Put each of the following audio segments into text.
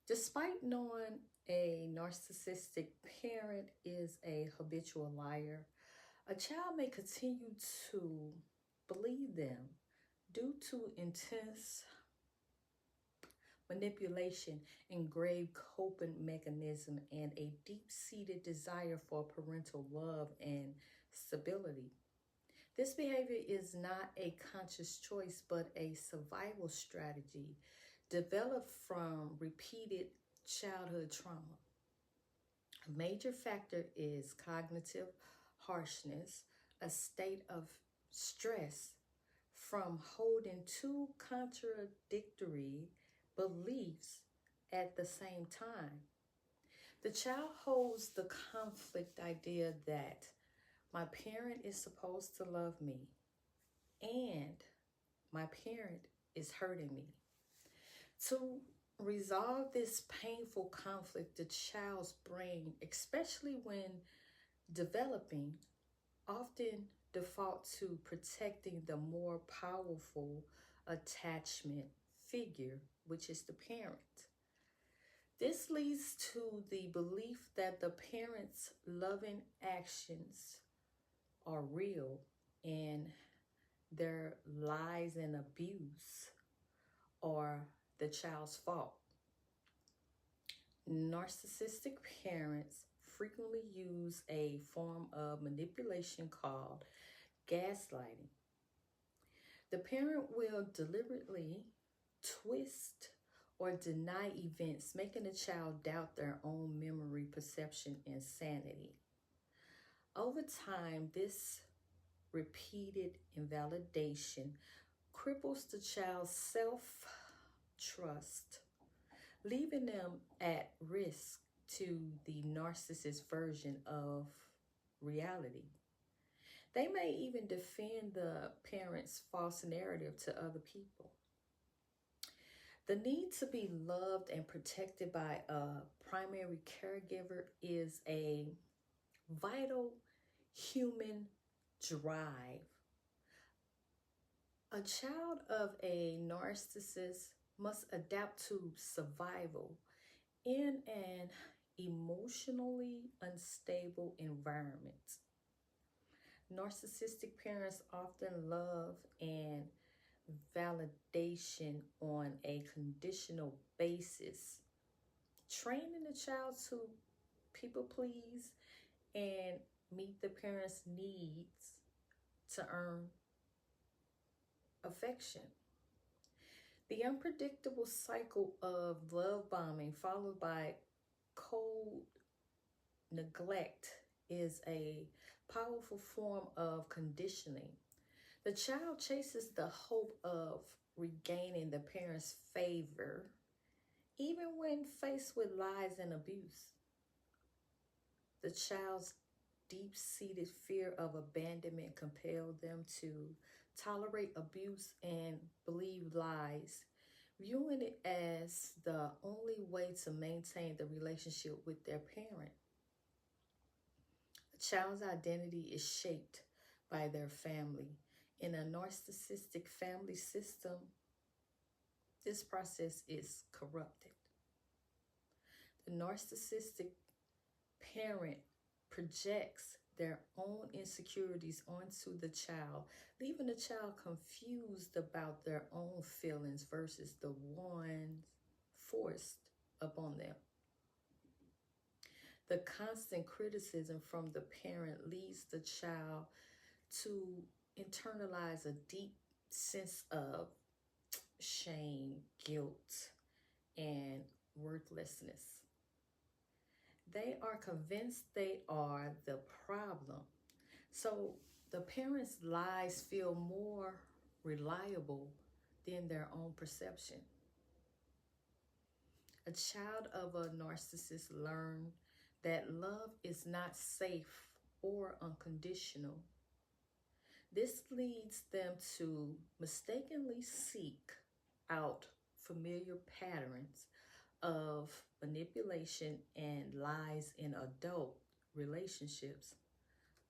Despite knowing a narcissistic parent is a habitual liar, a child may continue to believe them due to intense manipulation, engraved coping mechanism, and a deep-seated desire for parental love and stability. This behavior is not a conscious choice, but a survival strategy developed from repeated childhood trauma. A major factor is cognitive harshness, a state of stress from holding two contradictory beliefs at the same time. The child holds the conflict idea that my parent is supposed to love me and my parent is hurting me. To resolve this painful conflict, the child's brain, especially when developing, often default to protecting the more powerful attachment figure, which is the parent. This leads to the belief that the parent's loving actions are real and their lies and abuse are the child's fault. Narcissistic parents frequently use a form of manipulation called gaslighting. The parent will deliberately twist or deny events, making the child doubt their own memory, perception, and sanity. Over time, this repeated invalidation cripples the child's self-trust, leaving them at risk to the narcissist version of reality. They may even defend the parent's false narrative to other people. The need to be loved and protected by a primary caregiver is a vital human drive. A child of a narcissist must adapt to survival in an emotionally unstable environment. Narcissistic parents often love and validation on a conditional basis, training the child to people please and meet the parents' needs to earn affection. The unpredictable cycle of love bombing followed by cold neglect is a powerful form of conditioning. The child chases the hope of regaining the parents' favor, even when faced with lies and abuse. The child's deep-seated fear of abandonment compelled them to tolerate abuse and believe lies, viewing it as the only way to maintain the relationship with their parent. A child's identity is shaped by their family. In a narcissistic family system, this process is corrupted. The narcissistic parent projects their own insecurities onto the child, leaving the child confused about their own feelings versus the ones forced upon them. The constant criticism from the parent leads the child to internalize a deep sense of shame, guilt, and worthlessness. They are convinced they are the problem. So the parents' lies feel more reliable than their own perception. A child of a narcissist learns that love is not safe or unconditional. This leads them to mistakenly seek out familiar patterns of manipulation and lies in adult relationships,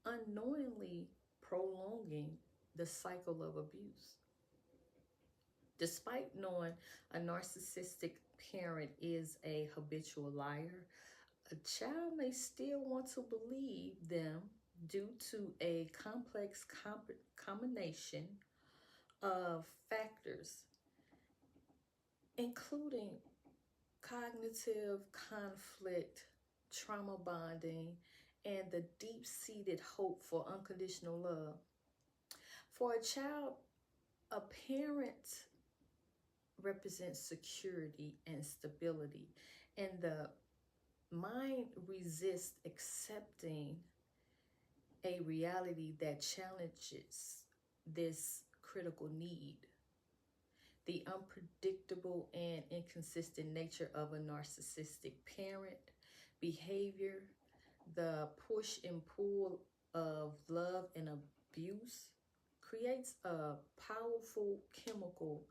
unknowingly prolonging the cycle of abuse. Despite knowing a narcissistic parent is a habitual liar, a child may still want to believe them due to a complex combination of factors, including cognitive conflict, trauma bonding, and the deep-seated hope for unconditional love. For a child, a parent represents security and stability, and the mind resists accepting a reality that challenges this critical need. The unpredictable and inconsistent nature of a narcissistic parent behavior, the push and pull of love and abuse creates a powerful chemical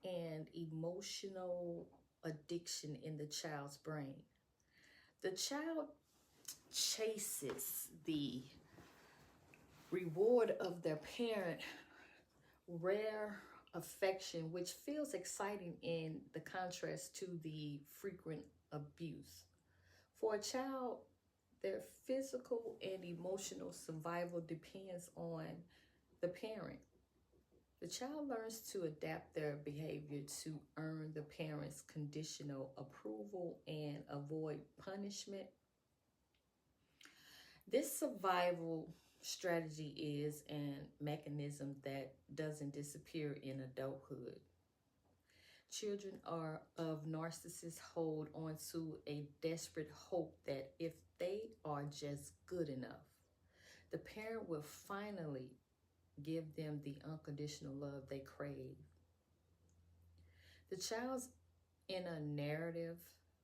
and emotional addiction in the child's brain. The child chases the reward of their parent, rare affection, which feels exciting in the contrast to the frequent abuse. For a child, their physical and emotional survival depends on the parent. The child learns to adapt their behavior to earn the parent's conditional approval and avoid punishment. This survival strategy is a mechanism that doesn't disappear in adulthood. Children of narcissists hold on to a desperate hope that if they are just good enough, the parent will finally give them the unconditional love they crave. The child's inner narrative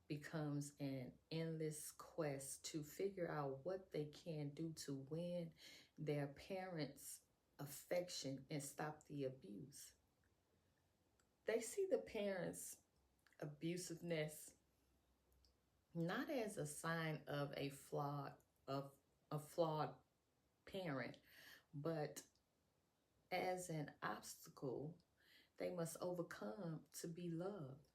becomes an endless quest to figure out what they can do to win their parents' affection and stop the abuse. They see the parents' abusiveness not as a sign of a flawed parent, but as an obstacle they must overcome to be loved.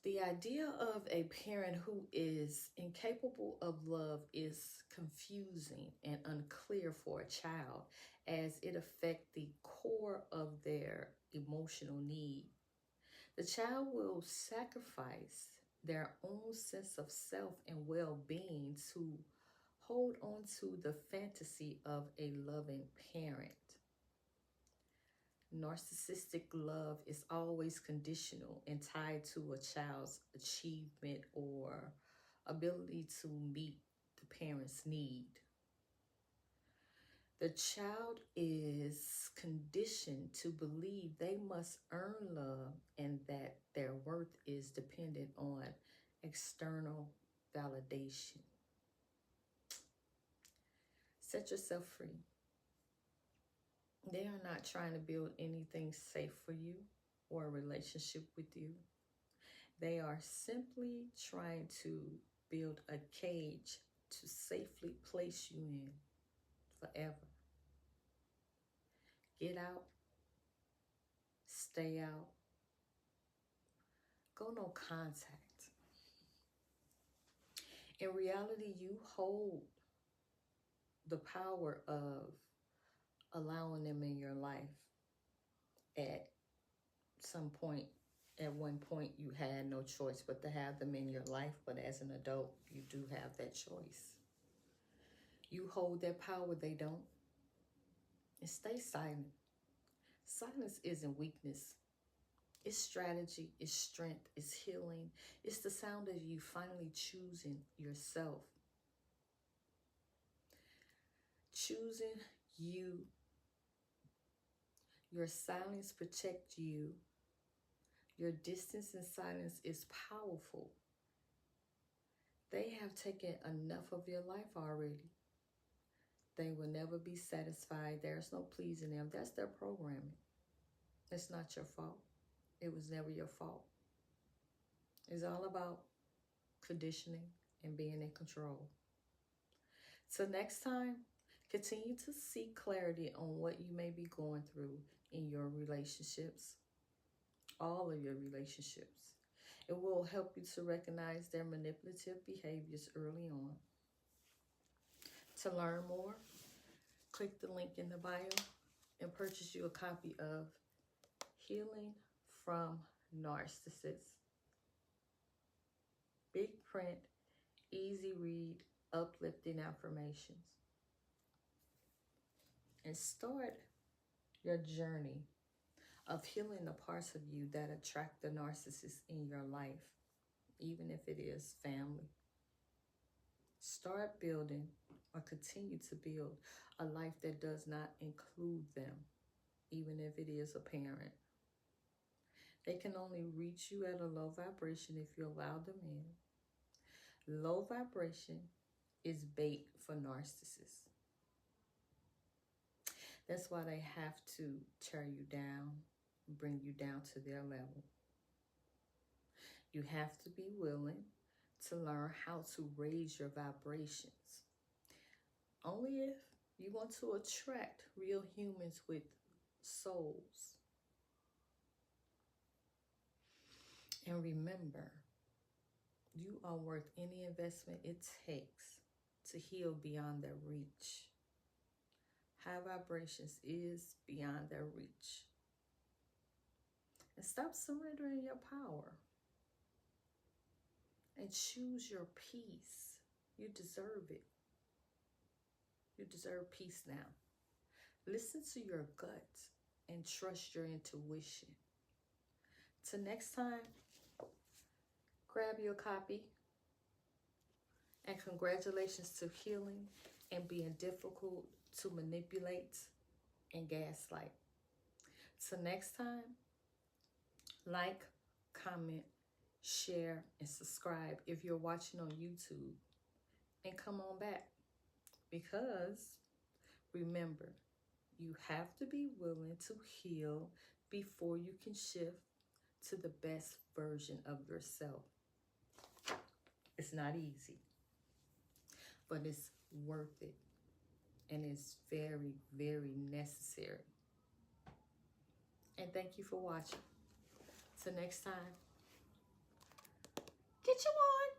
The idea of a parent who is incapable of love is confusing and unclear for a child, as it affects the core of their emotional need. The child will sacrifice their own sense of self and well-being to hold on to the fantasy of a loving parent. Narcissistic love is always conditional and tied to a child's achievement or ability to meet the parent's need. The child is conditioned to believe they must earn love and that their worth is dependent on external validation. Set yourself free. They are not trying to build anything safe for you or a relationship with you. They are simply trying to build a cage to safely place you in forever. Get out, stay out, go no contact. In reality, you hold the power of allowing them in your life. At one point, you had no choice but to have them in your life, but as an adult, you do have that choice. You hold their power, they don't. And stay silent. Silence isn't weakness. It's strategy, it's strength, it's healing. It's the sound of you finally choosing yourself. Choosing you. Your silence protects you. Your distance and silence is powerful. They have taken enough of your life already. They will never be satisfied. There's no pleasing them. That's their programming. It's not your fault. It was never your fault. It's all about conditioning and being in control. So next time, Continue to seek clarity on what you may be going through in your relationships, all of your relationships. It will help you to recognize their manipulative behaviors early on. To learn more, click the link in the bio and purchase you a copy of Healing from Narcissist. Big print, easy read, uplifting affirmations. And start your journey of healing the parts of you that attract the narcissist in your life, even if it is family. Start building or continue to build a life that does not include them, even if it is a parent. They can only reach you at a low vibration if you allow them in. Low vibration is bait for narcissists. That's why they have to tear you down, bring you down to their level. You have to be willing to learn how to raise your vibrations. Only if you want to attract real humans with souls. And remember, you are worth any investment it takes to heal beyond their reach. High vibrations is beyond their reach. And stop surrendering your power. And choose your peace. You deserve it. You deserve peace now. Listen to your gut and trust your intuition. Till next time, grab your copy. And congratulations to healing and being difficult to manipulate and gaslight. Till next time, like, comment, share, and subscribe if you're watching on YouTube. And come on back. Because remember, you have to be willing to heal before you can shift to the best version of yourself. It's not easy, but it's worth it. And it's very, very necessary. And thank you for watching. Till next time, get you on.